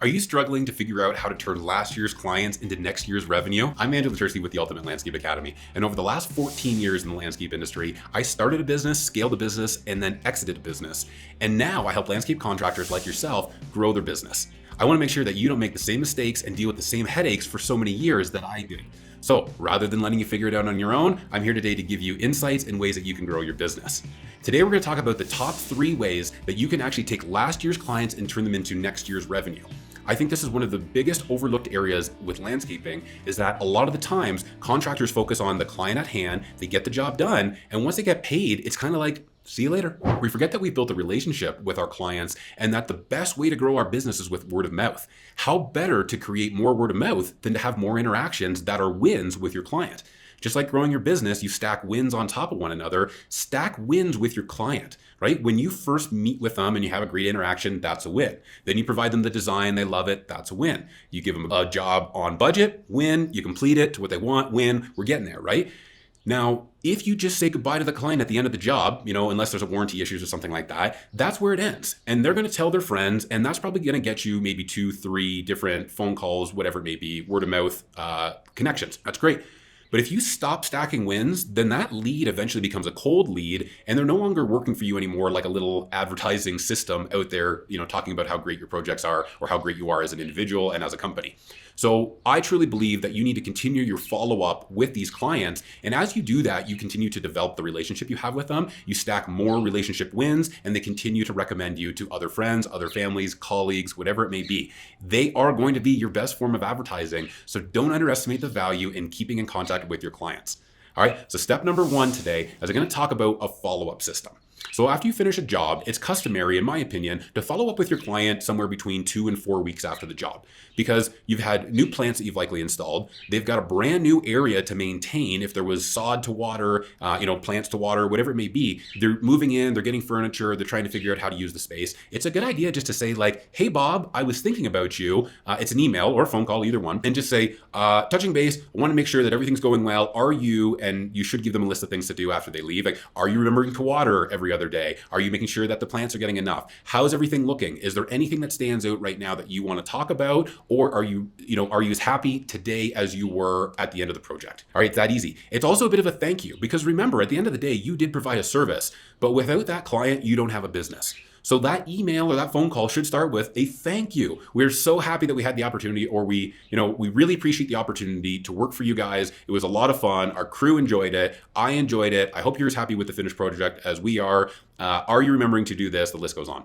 Are you struggling to figure out how to turn last year's clients into next year's revenue? I'm Andrew Latursky with the Ultimate Landscape Academy, and over the last 14 years in the landscape industry, I started a business, scaled a business, and then exited a business. And now I help landscape contractors like yourself grow their business. I want to make sure that you don't make the same mistakes and deal with the same headaches for so many years that I did. So rather than letting you figure it out on your own, I'm here today to give you insights and ways that you can grow your business. Today, we're going to talk about the top 3 ways that you can actually take last year's clients and turn them into next year's revenue. I think this is one of the biggest overlooked areas with landscaping, is that a lot of the times contractors focus on the client at hand, they get the job done, and once they get paid, it's kind of like, see you later. We forget that we've built a relationship with our clients and that the best way to grow our business is with word of mouth. How better to create more word of mouth than to have more interactions that are wins with your client? Just like growing your business, you stack wins on top of one another. Stack wins with your client, right? When you first meet with them and you have a great interaction, that's a win. Then you provide them the design, they love it, that's a win. You give them a job on budget, win. You complete it to what they want, win. We're getting there, right? Now, if you just say goodbye to the client at the end of the job, unless there's a warranty issues or something like that, that's where it ends. And they're going to tell their friends, and that's probably going to get you maybe 2, 3 different phone calls, whatever it may be, word of mouth connections. That's great. But if you stop stacking wins, then that lead eventually becomes a cold lead, and they're no longer working for you anymore like a little advertising system out there, talking about how great your projects are or how great you are as an individual and as a company. So I truly believe that you need to continue your follow-up with these clients. And as you do that, you continue to develop the relationship you have with them. You stack more relationship wins, and they continue to recommend you to other friends, other families, colleagues, whatever it may be. They are going to be your best form of advertising. So don't underestimate the value in keeping in contact with your clients. All right, so step number 1 today is I'm going to talk about a follow-up system. So after you finish a job, it's customary, in my opinion, to follow up with your client somewhere between 2 and 4 weeks after the job, because you've had new plants that you've likely installed. They've got a brand new area to maintain. If there was sod to water, plants to water, whatever it may be, they're moving in, they're getting furniture, they're trying to figure out how to use the space. It's a good idea just to say like, hey, Bob, I was thinking about you. It's an email or a phone call, either one, and just say, touching base, I want to make sure that everything's going well. Are you, and you should give them a list of things to do after they leave. Like, are you remembering to water every other day? Are you making sure that the plants are getting enough? How's everything looking? Is there anything that stands out right now that you want to talk about? Or are you as happy today as you were at the end of the project? All right, it's that easy. It's also a bit of a thank you, because remember, at the end of the day, you did provide a service, but without that client, you don't have a business. So that email or that phone call should start with a thank you. We're so happy that we had the opportunity, or we really appreciate the opportunity to work for you guys. It was a lot of fun. Our crew enjoyed it. I enjoyed it. I hope you're as happy with the finished project as we are. Are you remembering to do this? The list goes on.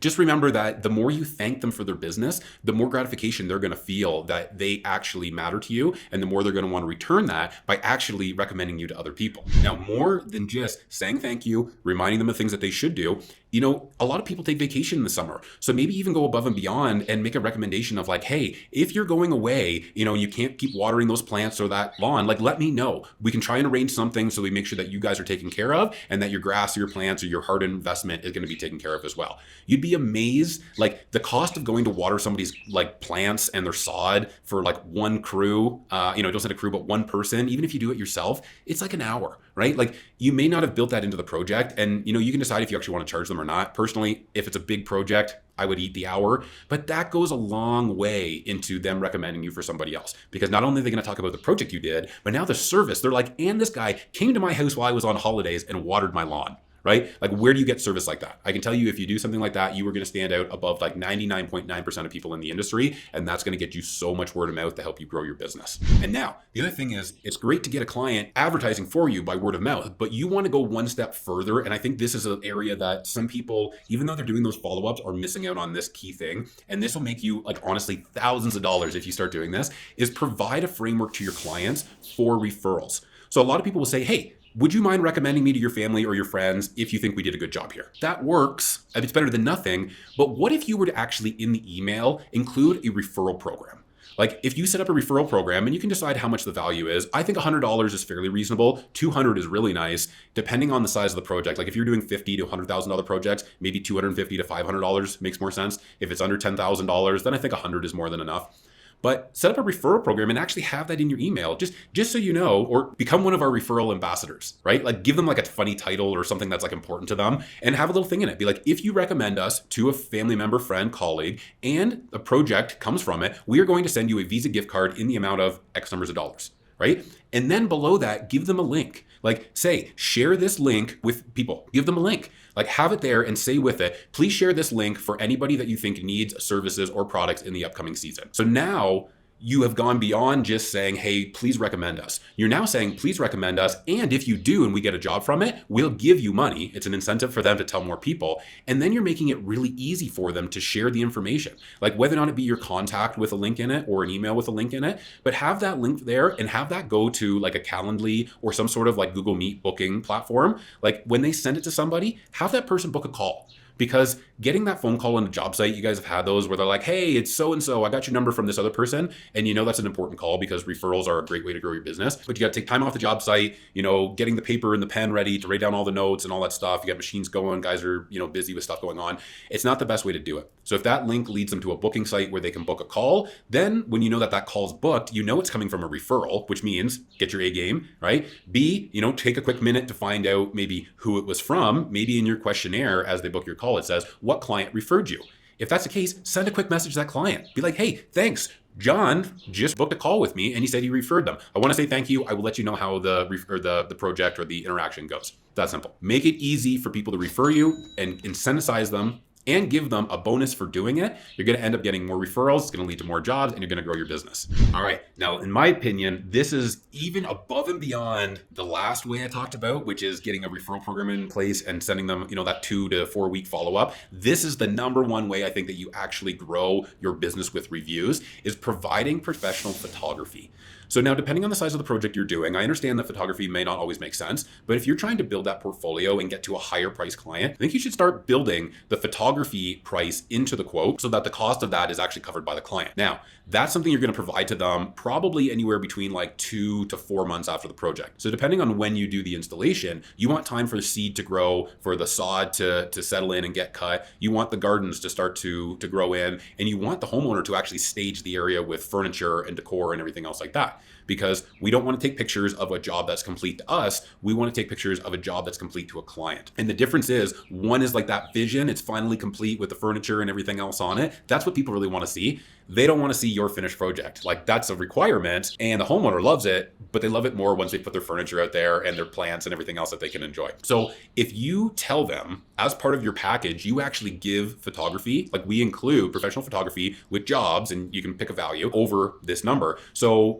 Just remember that the more you thank them for their business, the more gratification they're going to feel that they actually matter to you, and the more they're going to want to return that by actually recommending you to other people. Now, more than just saying thank you, reminding them of things that they should do, a lot of people take vacation in the summer. So maybe even go above and beyond and make a recommendation of like, hey, if you're going away, you can't keep watering those plants or that lawn, like let me know. We can try and arrange something so we make sure that you guys are taken care of, and that your grass or your plants or your hard investment is going to be taken care of as well. You'd be amazed, like the cost of going to water somebody's like plants and their sod for like one crew, don't send a crew, but one person, even if you do it yourself, it's like an hour, right? Like you may not have built that into the project, and you can decide if you actually want to charge them or not. Personally, if it's a big project, I would eat the hour, but that goes a long way into them recommending you for somebody else, because not only are they going to talk about the project you did, but now the service. They're like, and this guy came to my house while I was on holidays and watered my lawn. Right? Like, where do you get service like that? I can tell you, if you do something like that, you are going to stand out above like 99.9% of people in the industry. And that's going to get you so much word of mouth to help you grow your business. And now, the other thing is, it's great to get a client advertising for you by word of mouth, but you want to go one step further. And I think this is an area that some people, even though they're doing those follow-ups, are missing out on this key thing. And this will make you, like, honestly, thousands of dollars if you start doing this, is provide a framework to your clients for referrals. So a lot of people will say, hey, would you mind recommending me to your family or your friends if you think we did a good job here? That works. It's better than nothing. But what if you were to actually, in the email, include a referral program? Like, if you set up a referral program, and you can decide how much the value is, I think $100 is fairly reasonable. $200 is really nice, depending on the size of the project. Like if you're doing $50,000 to $100,000 projects, maybe $250 to $500 makes more sense. If it's under $10,000, then I think $100 is more than enough. but set up a referral program and actually have that in your email, just so you know, or become one of our referral ambassadors, right? Like give them like a funny title or something that's like important to them and have a little thing in it. Be like, if you recommend us to a family member, friend, colleague, and a project comes from it, we are going to send you a Visa gift card in the amount of X numbers of dollars, right? And then below that, give them a link. Like say, share this link with people. Give them a link. Like have it there and say with it, please share this link for anybody that you think needs services or products in the upcoming season. So now you have gone beyond just saying, hey, please recommend us. You're now saying, please recommend us. And if you do and we get a job from it, we'll give you money. It's an incentive for them to tell more people. And then you're making it really easy for them to share the information. Like whether or not it be your contact with a link in it or an email with a link in it, but have that link there and have that go to like a Calendly or some sort of like Google Meet booking platform. Like when they send it to somebody, have that person book a call. Because getting that phone call on a job site, you guys have had those where they're like, hey, it's so-and-so, I got your number from this other person. And you know that's an important call because referrals are a great way to grow your business. But you got to take time off the job site, getting the paper and the pen ready to write down all the notes and all that stuff. You got machines going, guys are, busy with stuff going on. It's not the best way to do it. So if that link leads them to a booking site where they can book a call, then when you know that call's booked, you know it's coming from a referral, which means get your A game, right? B, take a quick minute to find out maybe who it was from. Maybe in your questionnaire as they book your call, it says, what client referred you? If that's the case, send a quick message to that client. Be like, hey, thanks. John just booked a call with me and he said he referred them. I want to say thank you. I will let you know how the project or the interaction goes. That's simple. Make it easy for people to refer you and incentivize them and give them a bonus for doing it. You're going to end up getting more referrals. It's going to lead to more jobs and you're going to grow your business. All right. Now, in my opinion, this is even above and beyond the last way I talked about, which is getting a referral program in place and sending them, that 2 to 4 week follow-up. This is the number one way I think that you actually grow your business with reviews is providing professional photography. So now, depending on the size of the project you're doing, I understand that photography may not always make sense, but if you're trying to build that portfolio and get to a higher price client, I think you should start building the photography price into the quote so that the cost of that is actually covered by the client. Now, that's something you're going to provide to them probably anywhere between like 2 to 4 months after the project. So depending on when you do the installation, you want time for the seed to grow, for the sod to settle in and get cut. You want the gardens to start to grow in, and you want the homeowner to actually stage the area with furniture and decor and everything else like that. Because we don't want to take pictures of a job that's complete to us. We want to take pictures of a job that's complete to a client. And the difference is one is like that vision. It's finally complete with the furniture and everything else on it. That's what people really want to see. They don't want to see your finished project. Like that's a requirement and the homeowner loves it, but they love it more once they put their furniture out there and their plants and everything else that they can enjoy. So if you tell them as part of your package, you actually give photography, like we include professional photography with jobs and you can pick a value over this number. So,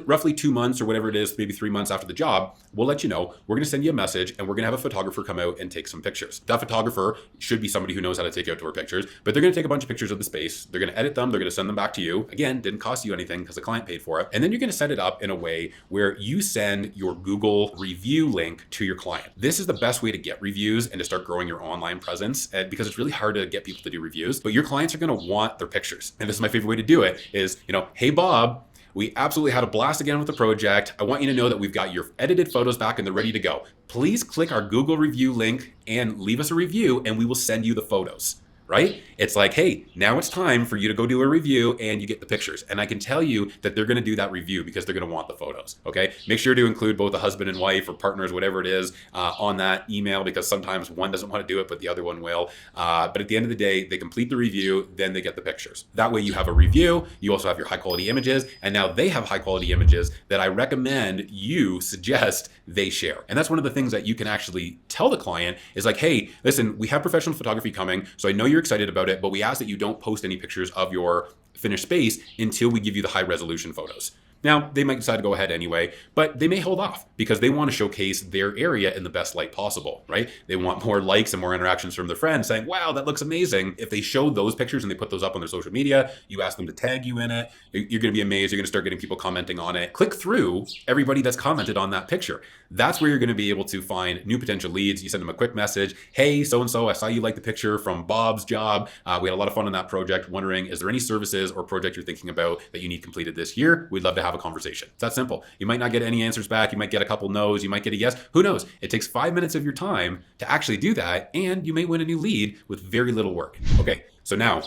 roughly 2 months or whatever it is, maybe 3 months after the job, we'll let you know. We're going to send you a message and we're going to have a photographer come out and take some pictures. That photographer should be somebody who knows how to take outdoor pictures, but they're going to take a bunch of pictures of the space. They're going to edit them. They're going to send them back to you. Again, didn't cost you anything because the client paid for it. And then you're going to set it up in a way where you send your Google review link to your client. This is the best way to get reviews and to start growing your online presence because it's really hard to get people to do reviews, but your clients are going to want their pictures. And this is my favorite way to do it is, hey, Bob, we absolutely had a blast again with the project. I want you to know that we've got your edited photos back and they're ready to go. Please click our Google review link and leave us a review and we will send you the photos. Right? It's like, hey, now it's time for you to go do a review and you get the pictures. And I can tell you that they're going to do that review because they're going to want the photos. Okay. Make sure to include both the husband and wife or partners, whatever it is, on that email because sometimes one doesn't want to do it, but the other one will. But at the end of the day, they complete the review, then they get the pictures. That way you have a review. You also have your high quality images. And now they have high quality images that I recommend you suggest they share. And that's one of the things that you can actually tell the client is like, hey, listen, we have professional photography coming. So I know you're excited about it, but we ask that you don't post any pictures of your finished space until we give you the high resolution photos. Now, they might decide to go ahead anyway, but they may hold off because they want to showcase their area in the best light possible, right? They want more likes and more interactions from their friends saying, wow, that looks amazing. If they show those pictures and they put those up on their social media, you ask them to tag you in it, you're going to be amazed. You're going to start getting people commenting on it. Click through everybody that's commented on that picture. That's where you're going to be able to find new potential leads. You send them a quick message. Hey, so-and-so, I saw you like the picture from Bob's job. We had a lot of fun on that project. Wondering, is there any services or project you're thinking about that you need completed this year? We'd love to have a conversation. It's that simple. You might not get any answers back. You might get a couple no's. You might get a yes. Who knows? It takes 5 minutes of your time to actually do that. And you may win a new lead with very little work. Okay. So now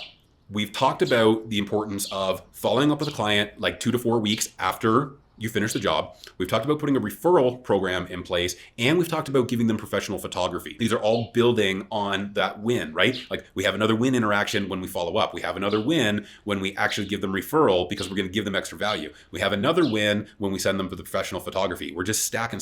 We've talked about the importance of following up with a client like 2 to 4 weeks after you finish the job. We've talked about putting a referral program in place, and we've talked about giving them professional photography. These are all building on that win, right? Like we have another win interaction when we follow up. We have another win when we actually give them referral because we're going to give them extra value. We have another win when we send them for the professional photography. We're just stacking.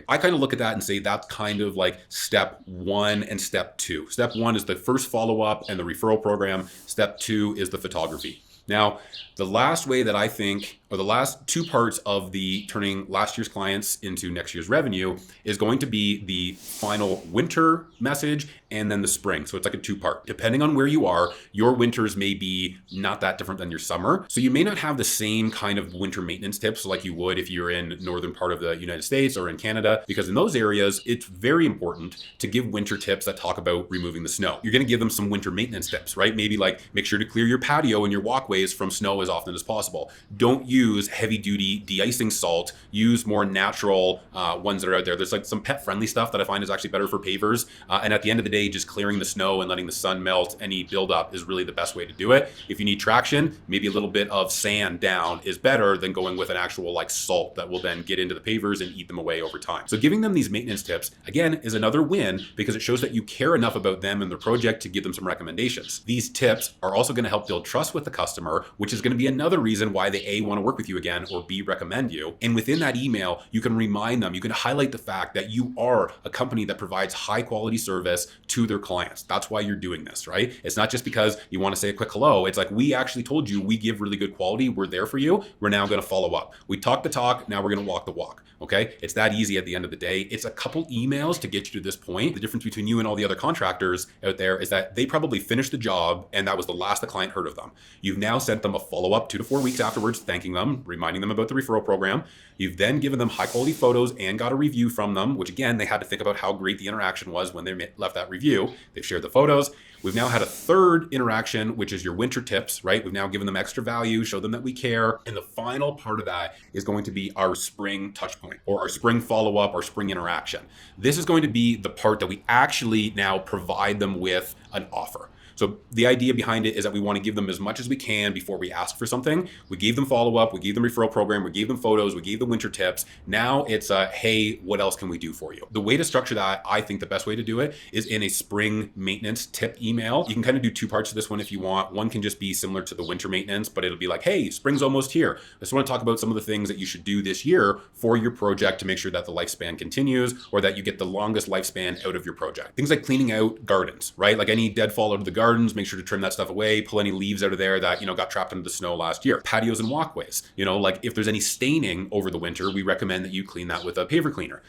I kind of look at that and say that's kind of like step 1 and step 2. Step 1 is the first follow up and the referral program. Step 2 is the photography. Now, the last way that I think, or the last 2 parts of the turning last year's clients into next year's revenue is going to be the final winter message and then the spring. So it's like a 2-part. Depending on where you are, your winters may be not that different than your summer. So you may not have the same kind of winter maintenance tips like you would if you're in northern part of the United States or in Canada, because in those areas, it's very important to give winter tips that talk about removing the snow. You're going to give them some winter maintenance tips, right? Maybe like make sure to clear your patio and your walkways from snow as often as possible. Don't use heavy duty de-icing salt. Use more natural ones that are out there. There's like some pet friendly stuff that I find is actually better for pavers. And at the end of the day, just clearing the snow and letting the sun melt any buildup is really the best way to do it. If you need traction, maybe a little bit of sand down is better than going with an actual like salt that will then get into the pavers and eat them away over time. So giving them these maintenance tips, again, is another win because it shows that you care enough about them and their project to give them some recommendations. These tips are also going to help build trust with the customer, which is going to be another reason why they A, want to work with you again, or B, recommend you. And within that email, you can remind them, you can highlight the fact that you are a company that provides high quality service to their clients. That's why you're doing this, right? It's not just because you want to say a quick hello. It's like, we actually told you we give really good quality. We're there for you. We're now going to follow up. We talk the talk. Now we're going to walk the walk. Okay. It's that easy at the end of the day. It's a couple emails to get you to this point. The difference between you and all the other contractors out there is that they probably finished the job and that was the last the client heard of them. You've now sent them a follow-up 2 to 4 weeks afterwards, thanking them, reminding them about the referral program. You've then given them high quality photos and got a review from them, which again, they had to think about how great the interaction was when they left that review. They've shared the photos. We've now had a third interaction, which is your winter tips, right? We've now given them extra value, show them that we care. And the final part of that is going to be our spring touch point or our spring follow-up or spring interaction. This is going to be the part that we actually now provide them with an offer. So the idea behind it is that we want to give them as much as we can before we ask for something. We gave them follow-up, we gave them referral program, we gave them photos, we gave them winter tips. Now it's a, hey, what else can we do for you? The way to structure that, I think the best way to do it is in a spring maintenance tip email. You can kind of do 2 parts to this one if you want. One can just be similar to the winter maintenance, but it'll be like, hey, spring's almost here. I just want to talk about some of the things that you should do this year for your project to make sure that the lifespan continues or that you get the longest lifespan out of your project. Things like cleaning out gardens, right? Like any deadfall out of the gardens, make sure to trim that stuff away, pull any leaves out of there that, got trapped into the snow last year. Patios and walkways, like if there's any staining over the winter, we recommend that you clean that with a paver cleaner.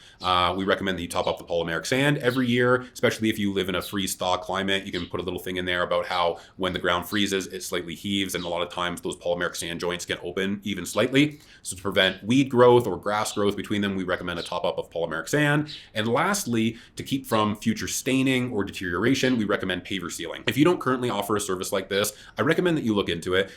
We recommend that you top up the polymeric sand every year, especially if you live in a freeze-thaw climate. You can put a little thing in there about how when the ground freezes, it slightly heaves, and a lot of times those polymeric sand joints can open even slightly. So to prevent weed growth or grass growth between them, we recommend a top up of polymeric sand. And lastly, to keep from future staining or deterioration, we recommend paver sealing. If you don't currently offer a service like this, I recommend that you look into it.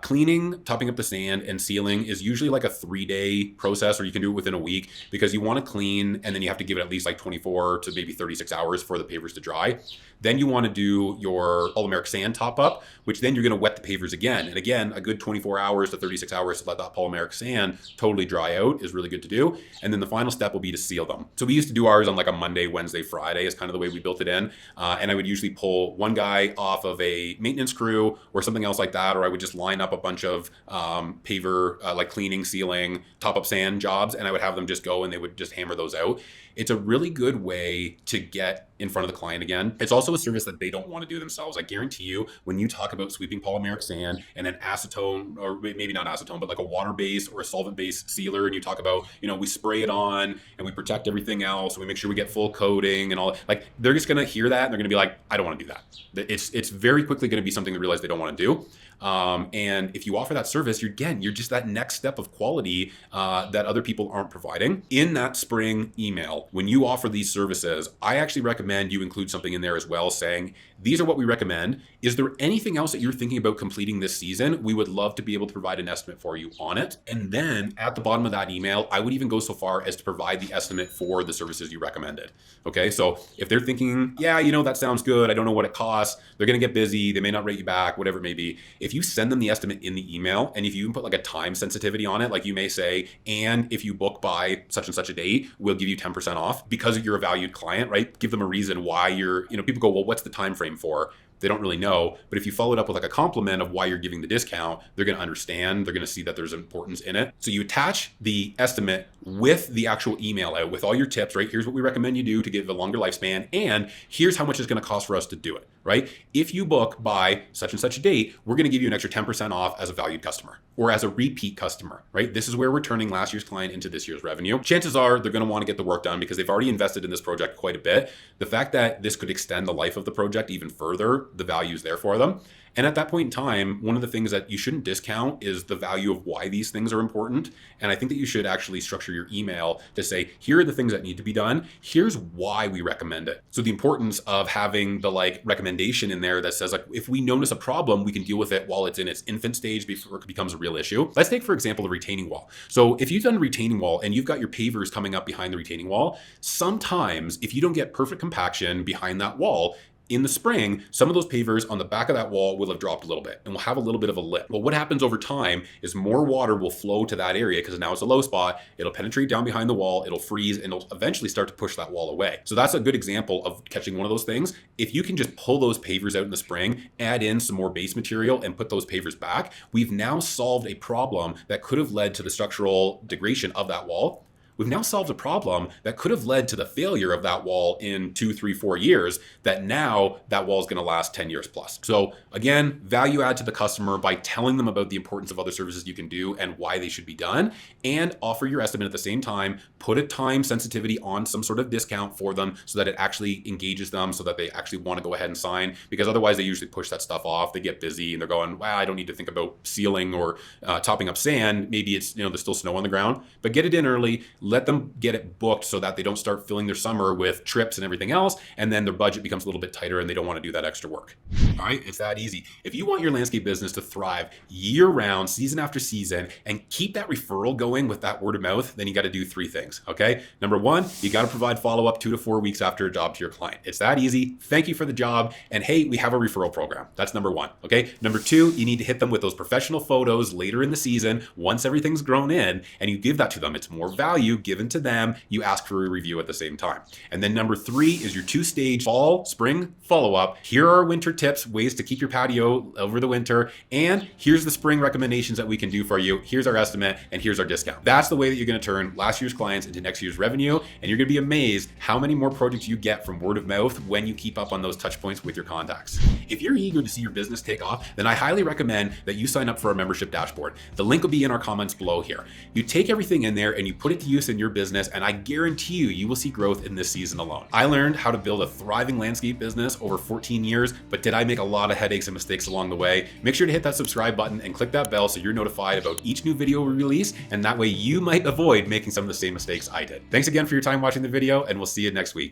Cleaning, topping up the sand, and sealing is usually like a 3-day process, or you can do it within a week because you want to clean and then you have to give it at least like 24 to maybe 36 hours for the pavers to dry. Then you want to do your polymeric sand top up, which then you're going to wet the pavers again. And again, a good 24 hours to 36 hours to let that polymeric sand totally dry out is really good to do. And then the final step will be to seal them. So we used to do ours on like a Monday, Wednesday, Friday is kind of the way we built it in. And I would usually pull one guy off of a maintenance crew or something else like that, or I would just line up a bunch of paver, like cleaning, sealing, top up sand jobs, and I would have them just go and they would just hammer those out. It's a really good way to get in front of the client again. It's also a service that they don't want to do themselves. I guarantee you, when you talk about sweeping polymeric sand and an acetone, or maybe not acetone, but like a water-based or a solvent-based sealer, and you talk about, we spray it on and we protect everything else, and we make sure we get full coating and all, like they're just going to hear that and they're going to be like, I don't want to do that. It's very quickly going to be something they realize they don't want to do. And if you offer that service, you're just that next step of quality that other people aren't providing. In that spring email, when you offer these services, I actually recommend you include something in there as well saying, These are what we recommend. Is there anything else that you're thinking about completing this season? We would love to be able to provide an estimate for you on it. And then at the bottom of that email, I would even go so far as to provide the estimate for the services you recommended. Okay, so if they're thinking, yeah, that sounds good, I don't know what it costs, they're gonna get busy, they may not rate you back, whatever it may be. If you send them the estimate in the email, and if you put like a time sensitivity on it, like you may say, and if you book by such and such a date, we'll give you 10% off because you're a valued client, right? Give them a reason why you're, people go, well, what's the time frame for? They don't really know. But if you follow it up with like a compliment of why you're giving the discount, they're going to understand. They're going to see that there's importance in it. So you attach the estimate with the actual email out with all your tips, right? Here's what we recommend you do to give a longer lifespan. And here's how much it's going to cost for us to do it, right? If you book by such and such a date, we're going to give you an extra 10% off as a valued customer or as a repeat customer, right? This is where we're turning last year's client into this year's revenue. Chances are they're going to want to get the work done because they've already invested in this project quite a bit. The fact that this could extend the life of the project even further, the value is there for them. And at that point in time, one of the things that you shouldn't discount is the value of why these things are important. And I think that you should actually structure your email to say, here are the things that need to be done. Here's why we recommend it. So the importance of having the recommendation in there that says, if we notice a problem, we can deal with it while it's in its infant stage before it becomes a real issue. Let's take, for example, the retaining wall. So if you've done a retaining wall and you've got your pavers coming up behind the retaining wall, sometimes if you don't get perfect compaction behind that wall, in the spring, some of those pavers on the back of that wall will have dropped a little bit and will have a little bit of a lip. Well, what happens over time is more water will flow to that area because now it's a low spot. It'll penetrate down behind the wall, it'll freeze, and it'll eventually start to push that wall away. So that's a good example of catching one of those things. If you can just pull those pavers out in the spring, add in some more base material and put those pavers back, we've now solved a problem that could have led to the structural degradation of that wall. We've now solved a problem that could have led to the failure of that wall in 2, 3, 4 years, that now that wall is going to last 10 years plus. So again, value add to the customer by telling them about the importance of other services you can do and why they should be done, and offer your estimate at the same time. Put a time sensitivity on some sort of discount for them so that it actually engages them, so that they actually want to go ahead and sign, because otherwise they usually push that stuff off. They get busy and they're going, wow, I don't need to think about sealing or topping up sand. Maybe it's, there's still snow on the ground, but get it in early. Let them get it booked so that they don't start filling their summer with trips and everything else, and then their budget becomes a little bit tighter and they don't want to do that extra work. All right, it's that easy. If you want your landscape business to thrive year round, season after season, and keep that referral going with that word of mouth, then you got to do 3 things, okay? Number 1, you got to provide follow-up 2 to 4 weeks after a job to your client. It's that easy. Thank you for the job, and hey, we have a referral program. That's number 1, okay? Number 2, you need to hit them with those professional photos later in the season once everything's grown in, and you give that to them. It's more value given to them. You ask for a review at the same time. And then number 3 is your 2-stage fall, spring follow-up. Here are our winter tips, ways to keep your patio over the winter. And here's the spring recommendations that we can do for you. Here's our estimate and here's our discount. That's the way that you're going to turn last year's clients into next year's revenue. And you're going to be amazed how many more projects you get from word of mouth when you keep up on those touch points with your contacts. If you're eager to see your business take off, then I highly recommend that you sign up for our membership dashboard. The link will be in our comments below here. You take everything in there and you put it to use in your business, and I guarantee you will see growth in this season alone. I learned how to build a thriving landscape business over 14 years, but did I make a lot of headaches and mistakes along the way? Make sure to hit that subscribe button and click that bell so you're notified about each new video we release, and that way you might avoid making some of the same mistakes I did. Thanks again for your time watching the video, and we'll see you next week.